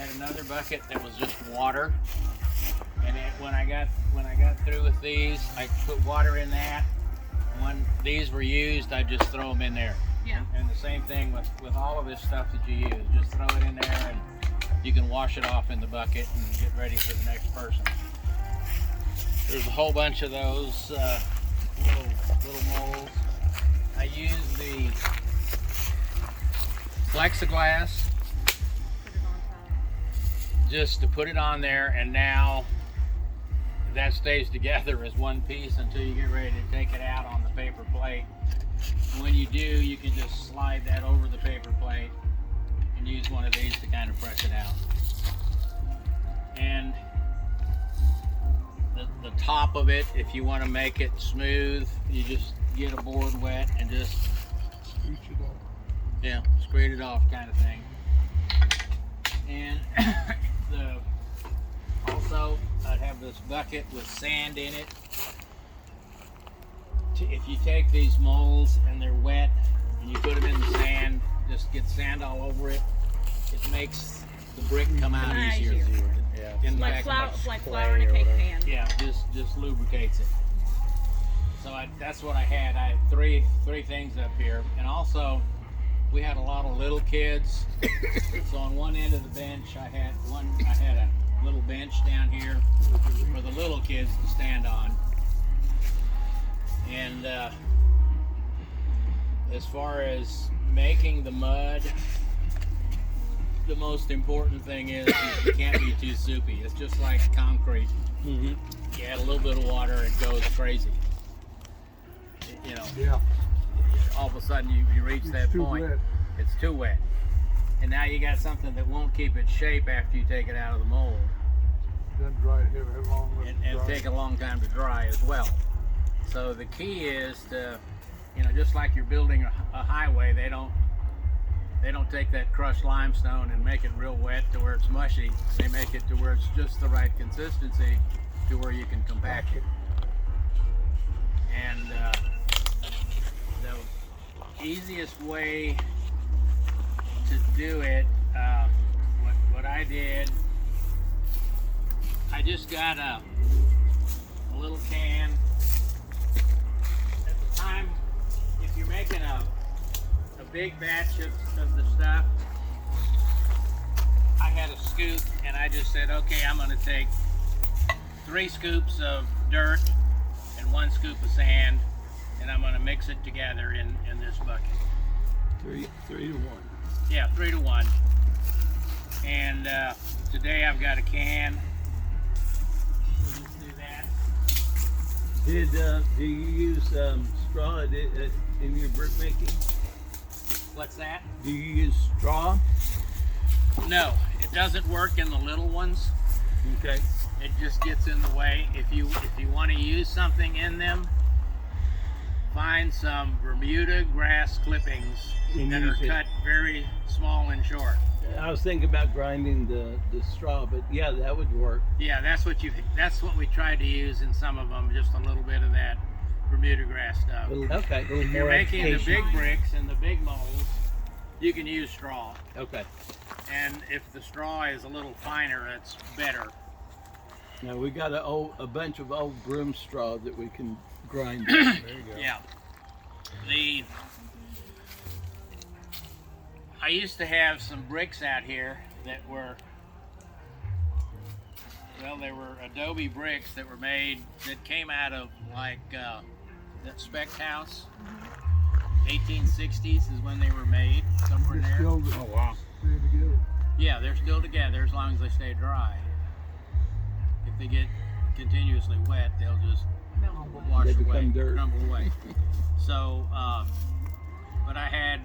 had another bucket that was just water, and when I got through with these, I put water in that. When these were used, I just throw them in there. Yeah. And the same thing with all of this stuff that you use. Just throw it in there, and you can wash it off in the bucket and get ready for the next person. There's a whole bunch of those little molds. I use the plexiglass just to put it on there, and now that stays together as one piece until you get ready to take it out on the paper plate. And when you do, you can just slide that over the paper plate and use one of these to kind of press it out. And the top of it, if you want to make it smooth, you just get a board wet and just scrape it off kind of thing. And also I'd have this bucket with sand in it. If you take these molds and they're wet and you put them in the sand, just get sand all over it, it makes the brick come out easier. Yeah. Like flour in a cake pan. Yeah, just lubricates it. So that's what I had. I had three things up here, and also we had a lot of little kids. So on one end of the bench, I had a little bench down here for the little kids to stand on. And as far as making the mud, the most important thing is it can't be too soupy. It's just like concrete. You add a little bit of water, it goes crazy. You know. Yeah. All of a sudden you reach that point. Wet. It's too wet. And now you got something that won't keep its shape after you take it out of the mold. Doesn't dry long And take a long time to dry as well. So the key is to, just like you're building a highway, they don't take that crushed limestone and make it real wet to where it's mushy. They make it to where it's just the right consistency to where you can compact it. And the easiest way to do it, what I did, I just got a little can. At the time, if you're making a big batch of the stuff, I had a scoop, and I just said, okay, I'm going to take 3 scoops of dirt and 1 scoop of sand, and I'm going to mix it together in this bucket. 3 to 1. Yeah, 3 to 1. And today I've got a can. We'll just do that. Do you use straw in your brick making? What's that? Do you use straw? No, it doesn't work in the little ones. Okay. It just gets in the way. If you want to use something in them, find some Bermuda grass clippings that are cut very small and short. I was thinking about grinding the straw, but yeah, that would work. Yeah, that's what we tried to use in some of them, just a little bit of that Bermuda grass stuff. Okay. If you're making the big bricks and the big molds, you can use straw. Okay. And if the straw is a little finer, that's better. Now we got a bunch of old broom straw that we can grind. There you go. Yeah. I used to have some bricks out here that were, they were adobe bricks that were made, that came out of like that Speck House. 1860s is when they were made, somewhere in there. Oh wow. Together. Yeah, they're still together as long as they stay dry. If they get continuously wet, they'll just wash They away, become dirt. crumble away. So, but I had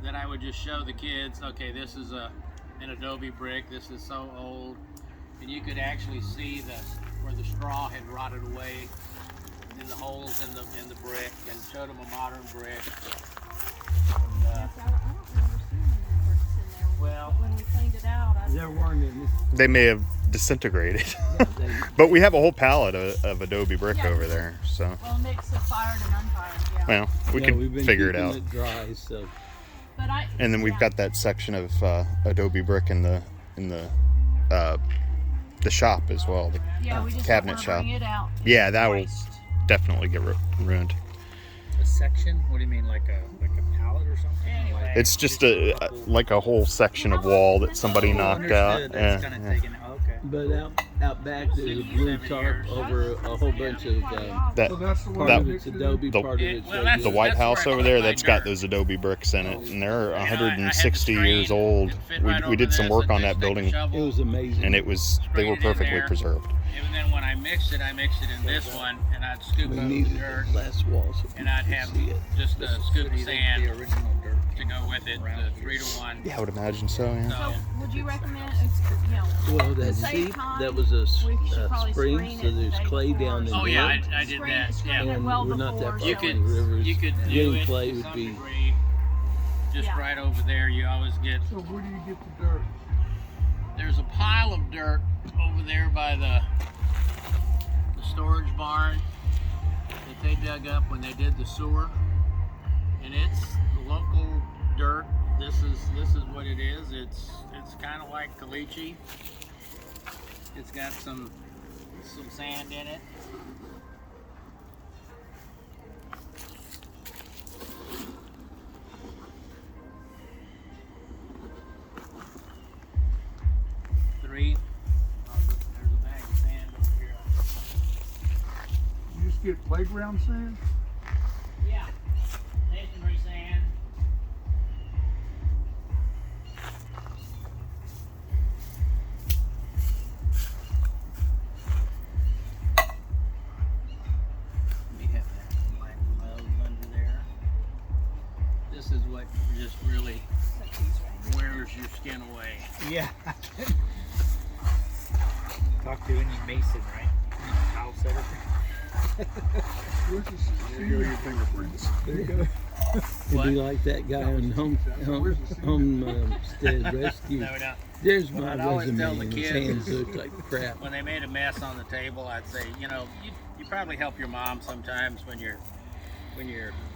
that I would just show the kids, okay, this is an adobe brick, this is so old, and you could actually see where the straw had rotted away in the holes in the brick, and showed them a modern brick. And, I don't remember seeing any bricks in there. Well, when we cleaned it out, There weren't any. They may have disintegrated. Yeah, they, But we have a whole pallet of adobe brick Yeah. over there, so well, mix of fired and unfired, yeah. well, we yeah, we've could been figure it keeping out. It dry, so But And then we've got that section of adobe brick in the the shop as well. Yeah, we just Cabinet don't wanna bring shop. it out. Yeah, that will Waste. definitely get ruined. A section? What do you mean, like a pallet or something? Anyway. Like, It's just like a whole section of wall that somebody knocked out. understood. That's Yeah, kind of yeah. taken. Okay. But out back there's a blue tarp over a whole bunch of That So that's the one part That- of it's Adobe, the- part of it's Well, that's- the regular. White that's House where I over there, put my that's got dirt. those adobe bricks in it, and they're I had the 160 years screen old. that fit We, right we over did some this work and on just that stick a building, shovel, It was amazing. and they were sprayed it in perfectly there. preserved. And then when I mixed it in this one, and I'd scoop We up the needed dirt, the glass walls so and I'd people have could see it. just a scoop of The sand original dirt. to go with it, the 3-to-1. Yeah, I would imagine so. Yeah. So, would you recommend, you know, Well, that save seat, time, that was a we should probably spring, screen so it the there's day clay before. down in Oh yeah, there. I did that. Screen Yeah. it And well we're not before, that so You far could, from the rivers. you could do Getting it clay to would some be degree, just Yeah. right over there. You always get, So where do you get the dirt? there's a pile of dirt over there by the storage barn that they dug up when they did the sewer, and it's local dirt. This is what it is. It's kind of like caliche. It's got some sand in it. Three. There's a bag of sand over here. You just get playground sand? Yeah. Masonry sand. We have that black glove under there. This is what just really wears your skin away. Yeah. Talk to any mason, right? House editor. Where's the, there you go, your fingerprints. There you go. What? It'd be like that guy on Homestead Rescue. No, no. There's Well, my I'd always resume, tell the and his kids- hands look like crap. When they made a mess on the table, I'd say, you know, you probably help your mom sometimes when you're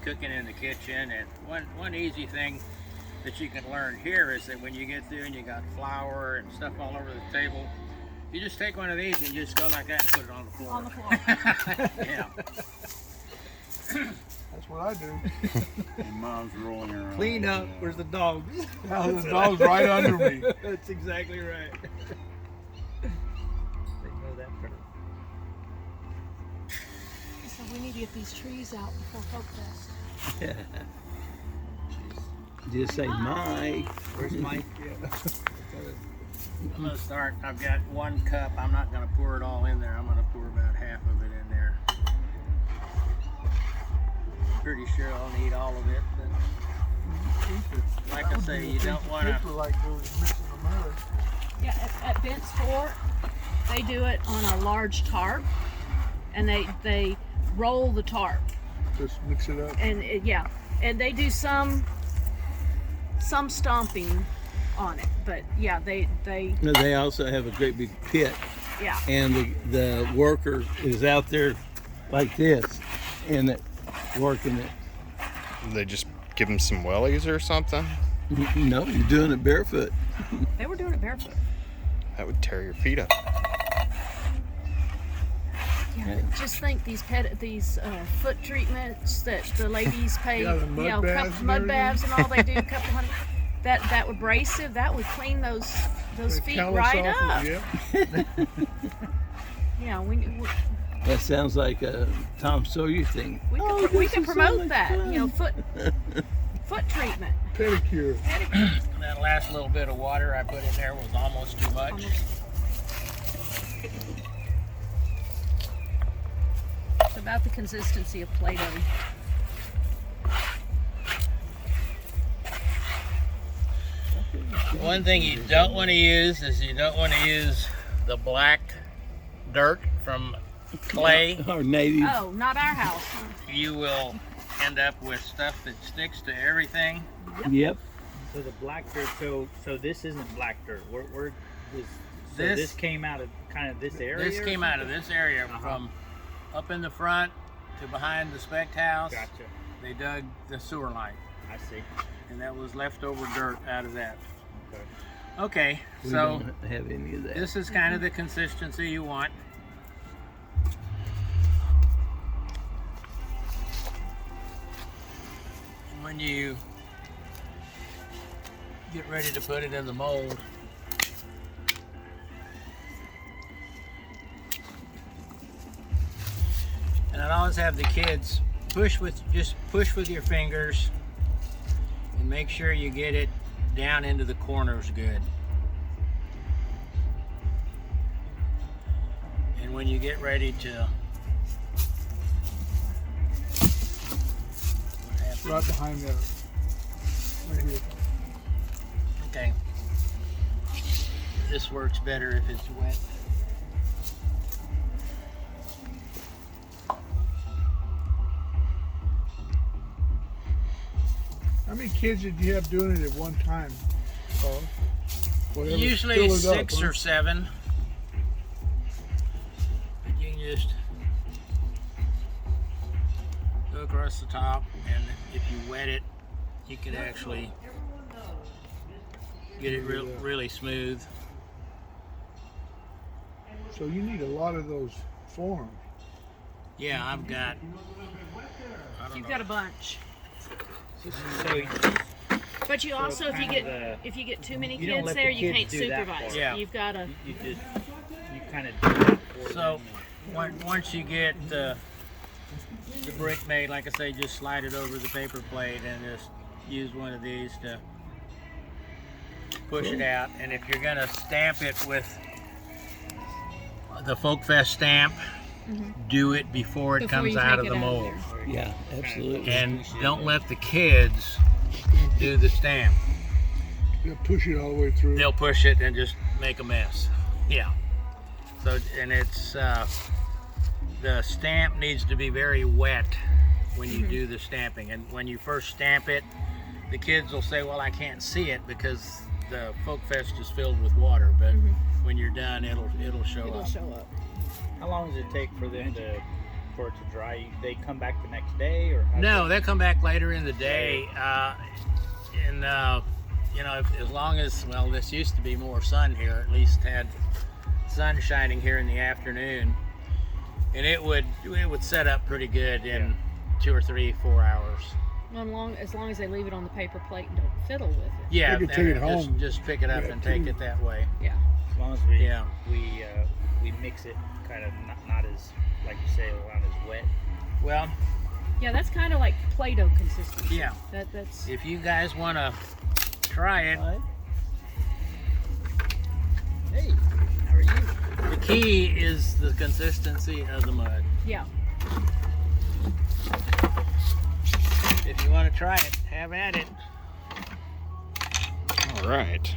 cooking in the kitchen. And one easy thing that you can learn here is that when you get through and you got flour and stuff all over the table, you just take one of these and you just go like that and put it on the floor. On the floor. Yeah. That's what I do. And mom's rolling around. Clean up. Where's the dog? Now the dog's right under me. That's exactly right. They know that better. So we need to get these trees out before Folk Fest. Just say Mike. Where's Mike? I'm gonna start. I've got 1 cup. I'm not gonna pour it all in there. I'm gonna pour about half of it in there. Pretty sure I'll need all of it, but like I say, you don't want to. People like those mixing the mud. Yeah, at Bent's Fort, they do it on a large tarp, and they roll the tarp, Just mix it up. and yeah, and they do some stomping on it, but yeah, they They also have a great big pit, yeah. and the worker is out there like this, and it working it. They just give them some wellies or something. No, you're doing it barefoot. They were doing it barefoot. That would tear your feet up. Yeah, just think these foot treatments that the ladies pay, Yeah, the mud baths and mud baths and all they do, a couple hundred. That would abrasive, that would clean those feet Callus right off up. it, yeah. Yeah, we That sounds like a Tom Sawyer thing. we Oh, could, we this could is so promote much that. fun. You know, foot treatment. Pedicure. That last little bit of water I put in there was almost too much. It's about the consistency of Play-Doh. One thing you don't want to use is you don't want to use the black dirt from clay. Our native. Oh, not our house. You will end up with stuff that sticks to everything. Yep. So the black dirt. So this isn't black dirt. Where this? So This- this came out of kind of this area. This or came out of something? this area Uh-huh. from up in the front to behind the spec house. Gotcha. They dug the sewer line, I see. and that was leftover dirt out of that. Okay. Okay, We so don't have any of that. this is kind of the consistency you want. When you get ready to put it in the mold, and I'd always have the kids just push with your fingers and make sure you get it down into the corners good. And when you get ready to, what happened? Right behind there. Right here. Okay, this works better if it's wet. How many kids did you have doing it at one time, Carl? Whatever, Usually fill it's it up, 6 huh? or 7. But you can just go across the top, and if you wet it, you can actually get it really smooth. So you need a lot of those forms. Yeah, I've got. I don't You've know. got a bunch. So But you also, if you kind get of, if you get too many you don't kids let there, the you kids can't do that supervise. part. Yeah. You've got to. you kind of do it for So them. once you get the brick made, like I say, just slide it over the paper plate and just use one of these to push it out. And if you're gonna stamp it with the Folk Fest stamp, do it before it Before comes you out take of it the out of mold. there. Yeah, absolutely. And don't let the kids do the stamp. They'll push it all the way through. They'll push it and just make a mess. Yeah. So, and it's the stamp needs to be very wet when you do the stamping. And when you first stamp it, the kids will say, "Well, I can't see it because the Folk Fest is filled with water." But when you're done, it'll show It'll up. show up. How long does it take for them for it to dry? They come back the next day, or how No, they'll come back later in the day, and you know, as long as, well, this used to be more sun here. At least had sun shining here in the afternoon, and it would set up pretty good in 2 or 3, 4 hours. As long as they leave it on the paper plate and don't fiddle with it. Yeah, They could take and it home. Just pick it up Yeah, and take too. it that way. Yeah. as long as we Yeah. we mix it kind of not as, like you say, not as wet. Well, Yeah, that's kind of like Play-Doh consistency. yeah. That's. If you guys want to try it, Hey, how are you? the key is the consistency of the mud. Yeah. If you want to try it, have at it. All right.